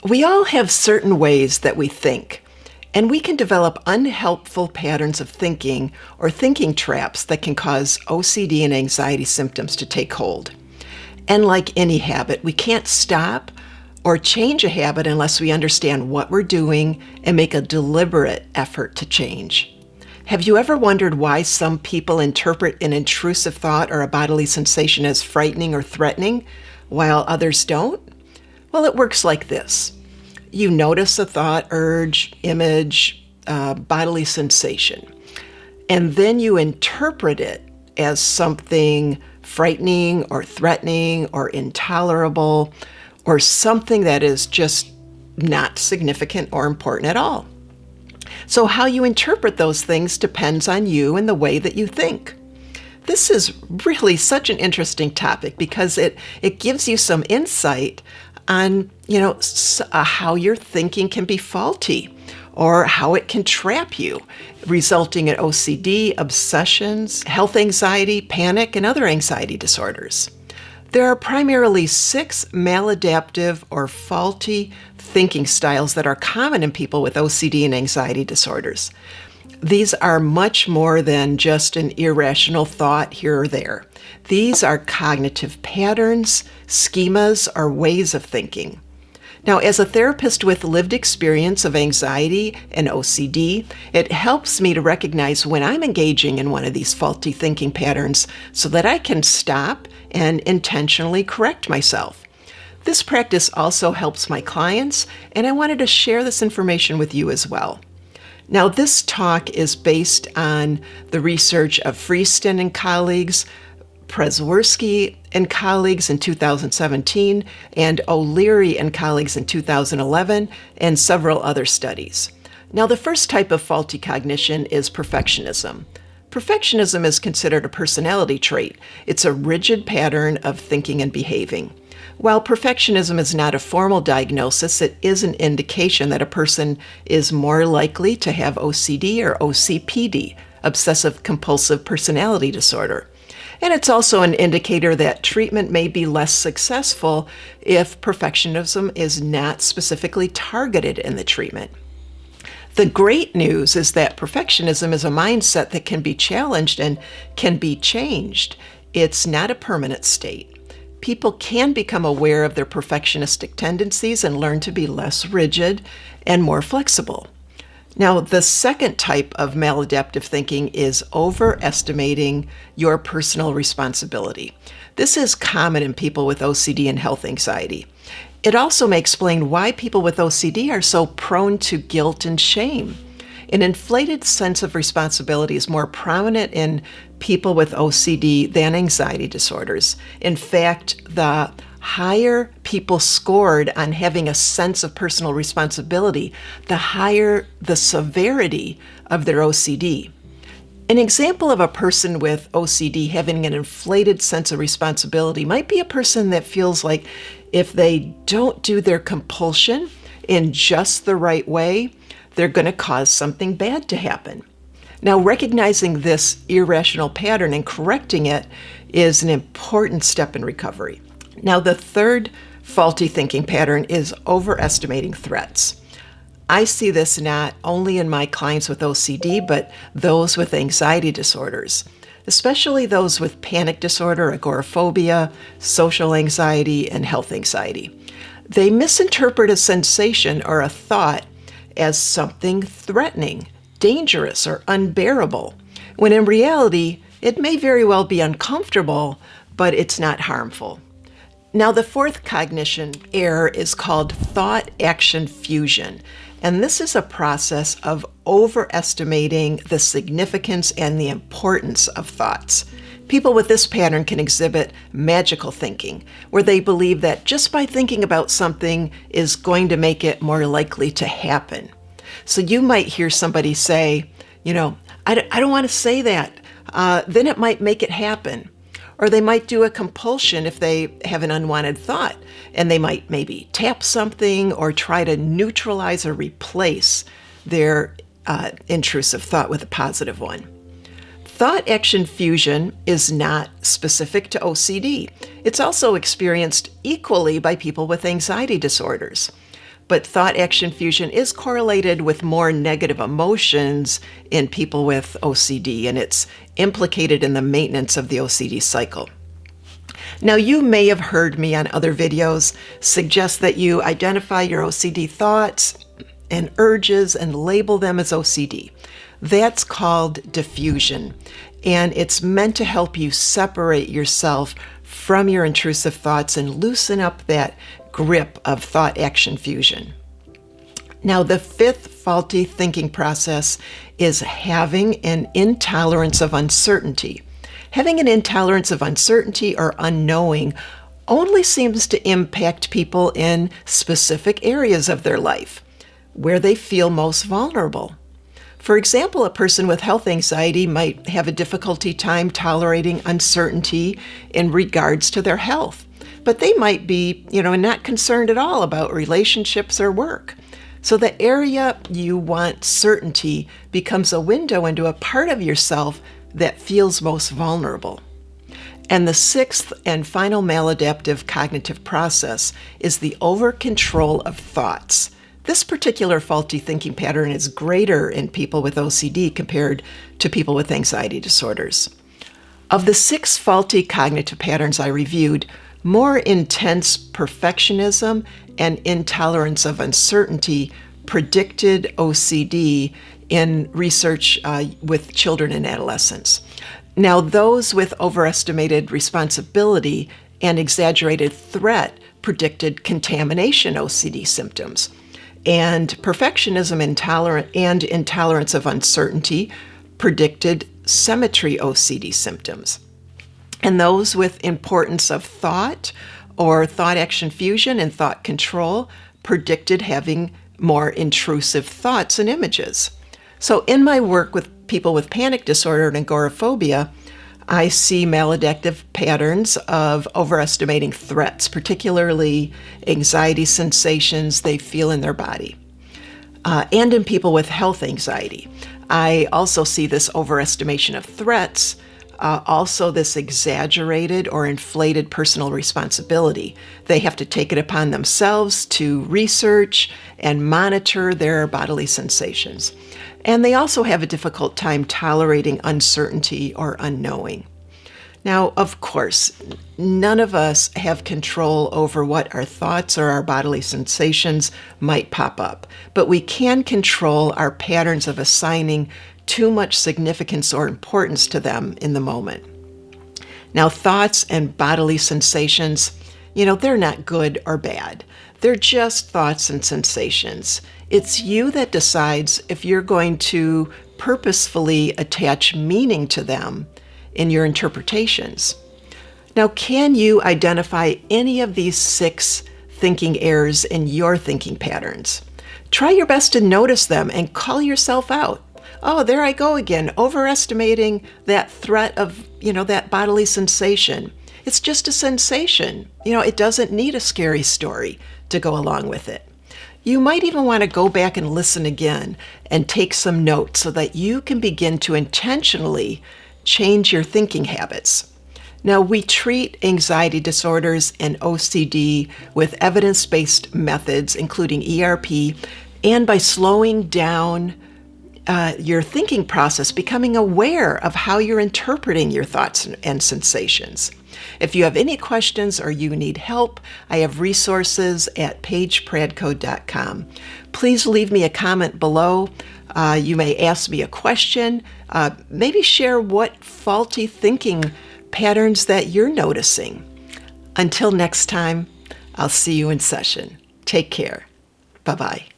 We all have certain ways that we think, and we can develop unhelpful patterns of thinking or thinking traps that can cause OCD and anxiety symptoms to take hold. And like any habit, we can't stop or change a habit unless we understand what we're doing and make a deliberate effort to change. Have you ever wondered why some people interpret an intrusive thought or a bodily sensation as frightening or threatening, while others don't? Well, it works like this. You notice a thought, urge, image, bodily sensation, and then you interpret it as something frightening or threatening or intolerable or something that is just not significant or important at all. So how you interpret those things depends on you and the way that you think. This is really such an interesting topic because it gives you some insight on, how your thinking can be faulty or how it can trap you, resulting in OCD, obsessions, health anxiety, panic, and other anxiety disorders. There are primarily 6 maladaptive or faulty thinking styles that are common in people with OCD and anxiety disorders. These are much more than just an irrational thought here or there. These are cognitive patterns, schemas, or ways of thinking. Now, as a therapist with lived experience of anxiety and OCD, it helps me to recognize when I'm engaging in one of these faulty thinking patterns so that I can stop and intentionally correct myself. This practice also helps my clients, and I wanted to share this information with you as well. Now, this talk is based on the research of Freeston and colleagues, Przeworski and colleagues in 2017, and O'Leary and colleagues in 2011, and several other studies. Now, the first type of faulty cognition is perfectionism. Perfectionism is considered a personality trait. It's a rigid pattern of thinking and behaving. While perfectionism is not a formal diagnosis, it is an indication that a person is more likely to have OCD or OCPD, obsessive compulsive personality disorder. And it's also an indicator that treatment may be less successful if perfectionism is not specifically targeted in the treatment. The great news is that perfectionism is a mindset that can be challenged and can be changed. It's not a permanent state. People can become aware of their perfectionistic tendencies and learn to be less rigid and more flexible. Now, the second type of maladaptive thinking is overestimating your personal responsibility. This is common in people with OCD and health anxiety. It also may explain why people with OCD are so prone to guilt and shame. An inflated sense of responsibility is more prominent in people with OCD than anxiety disorders. In fact, the higher people scored on having a sense of personal responsibility, the higher the severity of their OCD. An example of a person with OCD having an inflated sense of responsibility might be a person that feels like if they don't do their compulsion in just the right way, they're going to cause something bad to happen. Now, recognizing this irrational pattern and correcting it is an important step in recovery. Now, the third faulty thinking pattern is overestimating threats. I see this not only in my clients with OCD, but those with anxiety disorders, especially those with panic disorder, agoraphobia, social anxiety, and health anxiety. They misinterpret a sensation or a thought as something threatening, dangerous, or unbearable, when in reality, it may very well be uncomfortable, but it's not harmful. Now, the fourth cognition error is called thought-action fusion, and this is a process of overestimating the significance and the importance of thoughts. People with this pattern can exhibit magical thinking, where they believe that just by thinking about something is going to make it more likely to happen. So you might hear somebody say, I don't want to say that. Then it might make it happen. Or they might do a compulsion if they have an unwanted thought, and they might maybe tap something or try to neutralize or replace their intrusive thought with a positive one. Thought-action fusion is not specific to OCD. It's also experienced equally by people with anxiety disorders. but thought-action fusion is correlated with more negative emotions in people with OCD, and it's implicated in the maintenance of the OCD cycle. Now, you may have heard me on other videos suggest that you identify your OCD thoughts and urges and label them as OCD. That's called diffusion, and it's meant to help you separate yourself from your intrusive thoughts and loosen up that grip of thought-action fusion. Now, the fifth faulty thinking process is having an intolerance of uncertainty. Having an intolerance of uncertainty or unknowing only seems to impact people in specific areas of their life, where they feel most vulnerable. For example, a person with health anxiety might have a difficulty time tolerating uncertainty in regards to their health, but they might be, not concerned at all about relationships or work. So the area you want certainty becomes a window into a part of yourself that feels most vulnerable. And the sixth and final maladaptive cognitive process is the over-control of thoughts. This particular faulty thinking pattern is greater in people with OCD compared to people with anxiety disorders. Of the 6 faulty cognitive patterns I reviewed, more intense perfectionism and intolerance of uncertainty predicted OCD in research with children and adolescents. Now, those with overestimated responsibility and exaggerated threat predicted contamination OCD symptoms. And perfectionism and intolerance of uncertainty predicted symmetry OCD symptoms. And those with importance of thought or thought-action fusion and thought control predicted having more intrusive thoughts and images. So in my work with people with panic disorder and agoraphobia, I see maladaptive patterns of overestimating threats, particularly anxiety sensations they feel in their body. And in people with health anxiety, I also see this overestimation of threats, also this exaggerated or inflated personal responsibility. They have to take it upon themselves to research and monitor their bodily sensations. And they also have a difficult time tolerating uncertainty or unknowing. Now, of course, none of us have control over what our thoughts or our bodily sensations might pop up, but we can control our patterns of assigning too much significance or importance to them in the moment. Now, thoughts and bodily sensations, they're not good or bad. They're just thoughts and sensations. It's you that decides if you're going to purposefully attach meaning to them in your interpretations. Now, can you identify any of these 6 thinking errors in your thinking patterns? Try your best to notice them and call yourself out. Oh, there I go again, overestimating that threat of, that bodily sensation. It's just a sensation. It doesn't need a scary story to go along with it. You might even want to go back and listen again and take some notes so that you can begin to intentionally change your thinking habits. Now, we treat anxiety disorders and OCD with evidence-based methods, including ERP, and by slowing down your thinking process, becoming aware of how you're interpreting your thoughts and sensations. If you have any questions or you need help, I have resources at pagepradco.com. Please leave me a comment below. You may ask me a question. Maybe share what faulty thinking patterns that you're noticing. Until next time, I'll see you in session. Take care. Bye-bye.